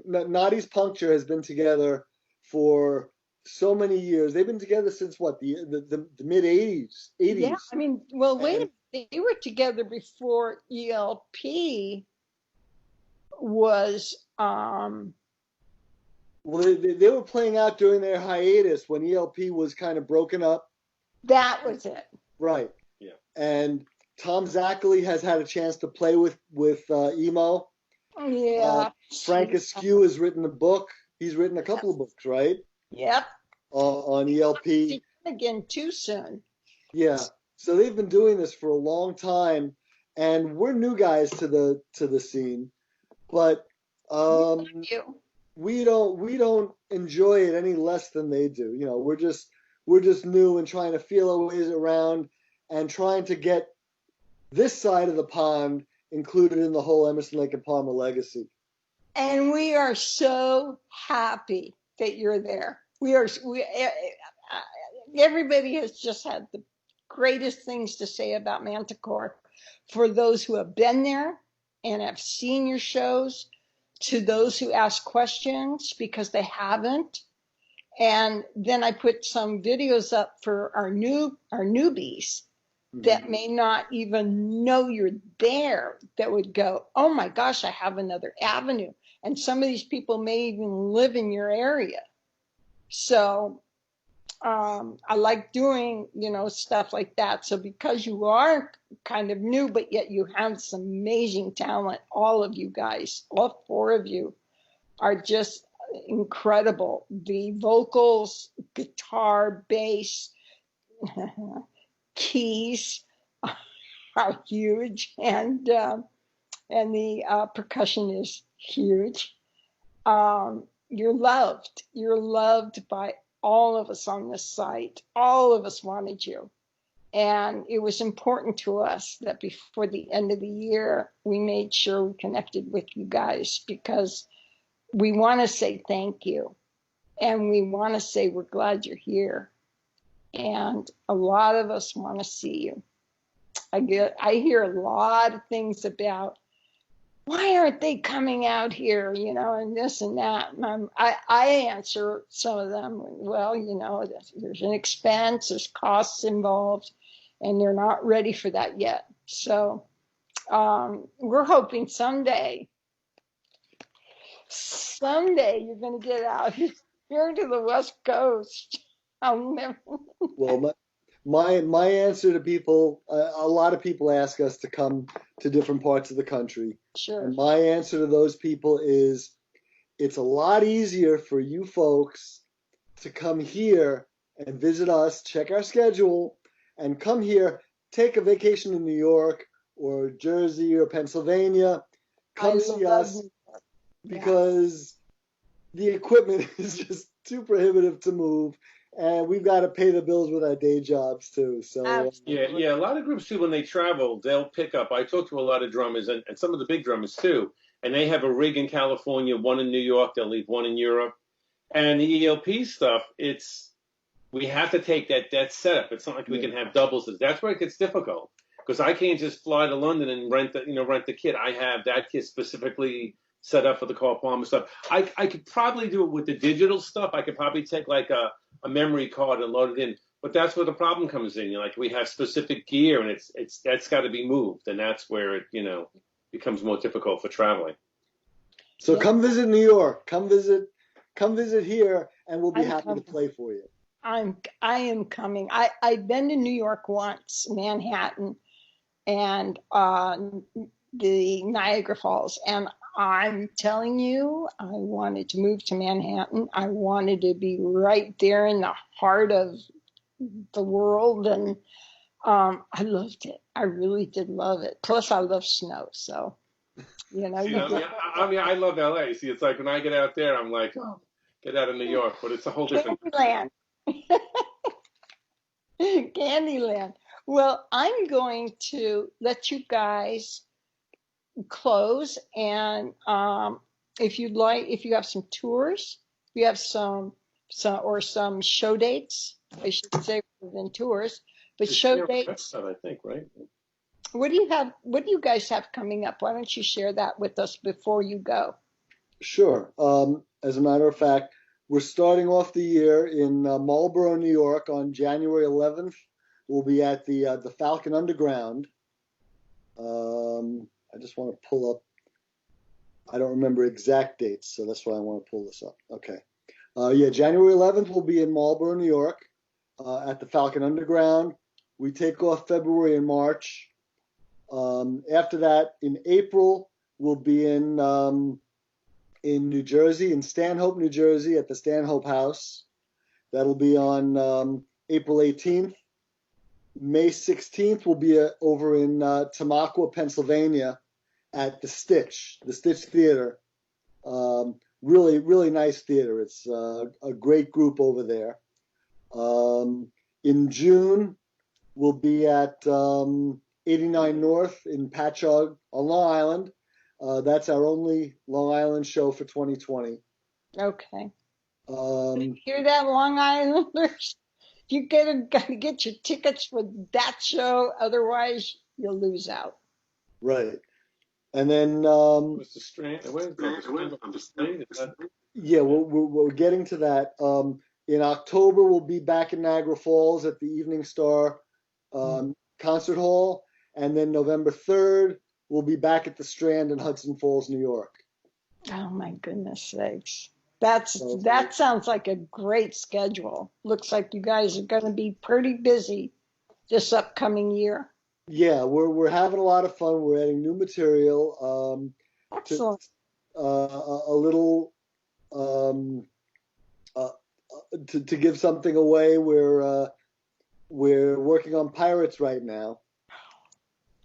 Noddy's Puncture has been together for so many years. They've been together since what, the mid 80s. Yeah, I mean, well, wait a minute. They were together before ELP was well, they were playing out during their hiatus when ELP was kind of broken up. That was it. Right. Yeah. And Tom Zachary has had a chance to play with Emo. Yeah. Frank Askew has written a book. He's written a couple of books, right? Yep. On ELP. Again, too soon. Yeah. So they've been doing this for a long time, and we're new guys to the scene, but we don't enjoy it any less than they do. We're just new and trying to feel our ways around and trying to get this side of the pond included in the whole Emerson, Lake and Palmer legacy. And we are so happy that you're there. Everybody has just had the greatest things to say about Manticore. For those who have been there and have seen your shows, to those who ask questions because they haven't. And then I put some videos up for our newbies that may not even know you're there, that would go, oh my gosh, I have another avenue. And some of these people may even live in your area. So I like doing, stuff like that. So because you are kind of new, but yet you have some amazing talent, all of you guys, all four of you are just incredible. The vocals, guitar, bass, keys are huge, and the percussion is huge. You're loved. You're loved by all of us on this site. All of us wanted you. And it was important to us that before the end of the year, we made sure we connected with you guys because we want to say thank you. And we want to say we're glad you're here. And a lot of us want to see you. I hear a lot of things about, why aren't they coming out here, and this and that. And I answer some of them, well, there's an expense, there's costs involved, and they're not ready for that yet. So we're hoping someday you're going to get out here to the West Coast. I'll never. Well, my answer to people, a lot of people ask us to come to different parts of the country. Sure. And my answer to those people is, it's a lot easier for you folks to come here and visit us, check our schedule, and come here, take a vacation in New York or Jersey or Pennsylvania, come see us, because the equipment is just too prohibitive to move. and we've got to pay the bills with our day jobs too. So Absolutely. Yeah. A lot of groups too, when they travel, they'll pick up. I talk to a lot of drummers and some of the big drummers too, and they have a rig in California, one in New York. They'll leave one in Europe. And the ELP stuff, it's we have to take that setup. It's not like we yeah, can have doubles. That's where it gets difficult because I can't just fly to London and rent the kit. I have that kit specifically set up for the Carl Palmer stuff. I could probably do it with the digital stuff. I could probably take like a memory card and load it in. But that's where the problem comes in. Like we have specific gear and it's that's got to be moved, and that's where it becomes more difficult for traveling. so Yeah, come visit New York. Come visit here, and we'll be I'm happy to coming. play for you. I am coming. I've been to New York once, Manhattan, and the Niagara Falls, and I'm telling you, I wanted to move to Manhattan. I wanted to be right there in the heart of the world, and I loved it. I really did love it. Plus, I love snow, so See, you get I love LA. See, it's like when I get out there, I'm like, oh, get out of New York, but it's a whole different. Candyland. Candyland. Well, I'm going to let you guys close, and if you'd like, if you have some tours, if you have some show dates, I should say, rather than tours, but It's show their dates. website, I think, right? What do you have? What do you guys have coming up? Why don't you share that with us before you go? Sure. As a matter of fact, we're starting off the year in Marlborough, New York, on January 11th. We'll be at the Falcon Underground. I just want to pull up. I don't remember exact dates, so that's why I want to pull this up. Okay. Yeah, January 11th we'll be in Marlborough, New York, at the Falcon Underground. We take off February and March. After that, in April, we'll be in New Jersey, in Stanhope, New Jersey, at the Stanhope House. That'll be on April 18th. May 16th will be over in Tamaqua, Pennsylvania, at the Stitch Theater. Really, really nice theater. It's a great group over there. In June, we'll be at 89 North in Patchogue on Long Island. That's our only Long Island show for 2020. Okay. Um, Hear that, Long Islanders? You gotta get your tickets for that show, otherwise you'll lose out. right. And then, What's the Strand? Where's the Strand? The Strand? Is that? yeah, we're getting to that. In October, we'll be back in Niagara Falls at the Evening Star Concert Hall. And then November 3rd, we'll be back at the Strand in Hudson Falls, New York. Oh my goodness sakes. So, That sounds like a great schedule. Looks like you guys are going to be pretty busy this upcoming year. yeah, we're having a lot of fun. We're adding new material to Excellent. a little um, uh, to give something away. We're working on Pirates right now,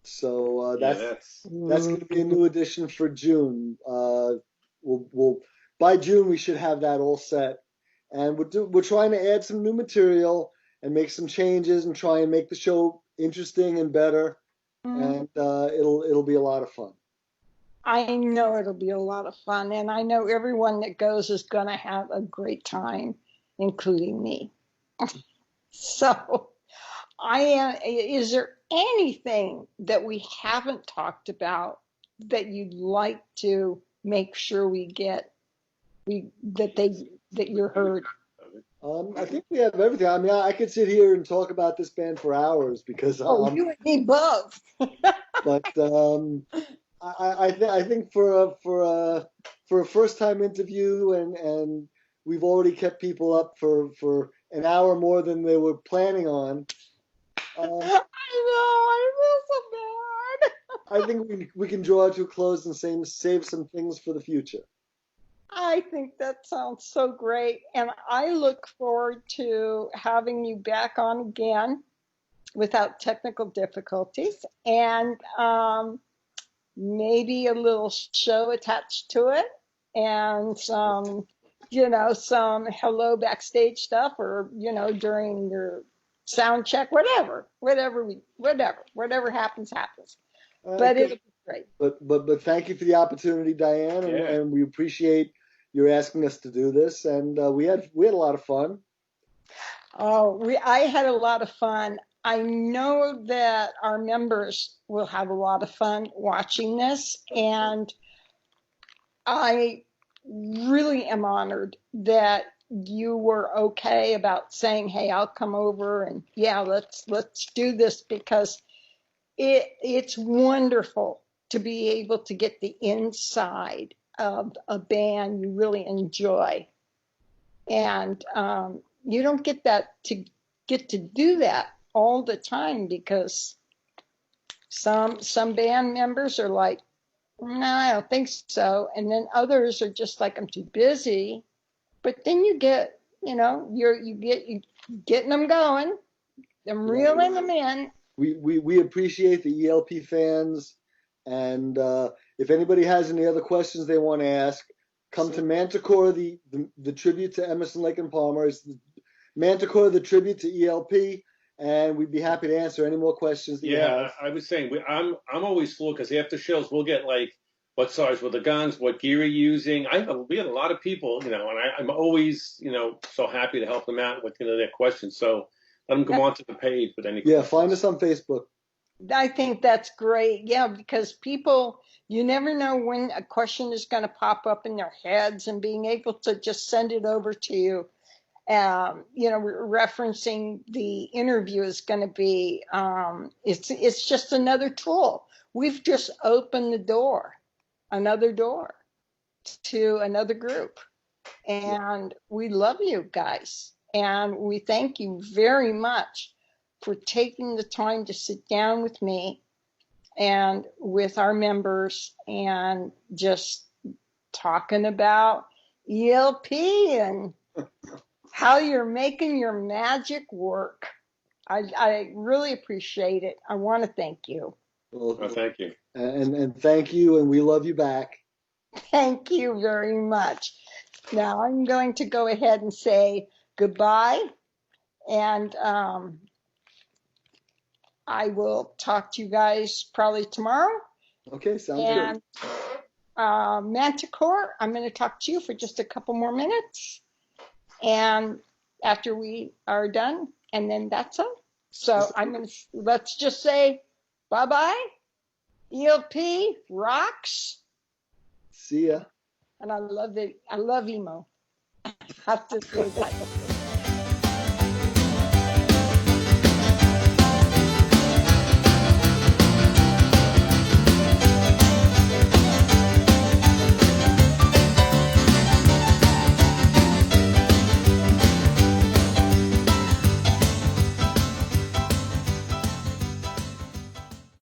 so Yeah, that's going to be a new addition for June. We'll by June we should have that all set, and we're trying to add some new material and make some changes and try and make the show interesting and better, and it'll be a lot of fun. I know it'll be a lot of fun, and I know everyone that goes is going to have a great time, including me. So, is there anything that we haven't talked about that you'd like to make sure we get, that you're heard? I think we have everything. I mean, I could sit here and talk about this band for hours because Oh, you and me both. but I think for a first time interview and we've already kept people up for an hour more than they were planning on. I know, I feel so bad. I think we can draw to a close and save some things for the future. I think that sounds so great. And I look forward to having you back on again without technical difficulties and maybe a little show attached to it and some some hello backstage stuff, or, during your sound check, whatever happens, happens. But it'll be great. But thank you for the opportunity, Dyanne, and we appreciate your asking us to do this. And we had a lot of fun. Oh, I had a lot of fun. I know that our members will have a lot of fun watching this, and I really am honored that you were okay about saying, "Hey, I'll come over, and yeah, let's do this," because it's wonderful to be able to get the inside of a band you really enjoy, and you don't get to do that all the time, because some band members are like, "No, I don't think so," and then others are just like, "I'm too busy." But then you get, you getting them going, them reeling them in. We appreciate the ELP fans, and if anybody has any other questions they want to ask, come to Manticore, the tribute to Emerson, Lake and Palmer. It's Manticore, the tribute to ELP, and we'd be happy to answer any more questions that you have. I was saying, I'm always floored because after shows we'll get like, what size were the guns, what gear are you using? We had a lot of people, and I'm always, so happy to help them out with their questions. So let them come onto the page with any questions. Find us on Facebook. I think that's great. Yeah, because people, you never know when a question is going to pop up in their heads, and being able to just send it over to you, referencing the interview is going to be, it's just another tool. We've just opened another door to another group. And we love you guys. And we thank you very much for taking the time to sit down with me and with our members and just talking about ELP and how you're making your magic work. I really appreciate it. I want to thank you. Well, thank you. And thank you, and we love you back. Thank you very much. Now I'm going to go ahead and say goodbye, and I will talk to you guys probably tomorrow. Okay, sounds good. And Manticore, I'm going to talk to you for just a couple more minutes, and after we are done, and then that's all. So let's just say bye-bye. ELP rocks. See ya. And I love emo. I have to say that.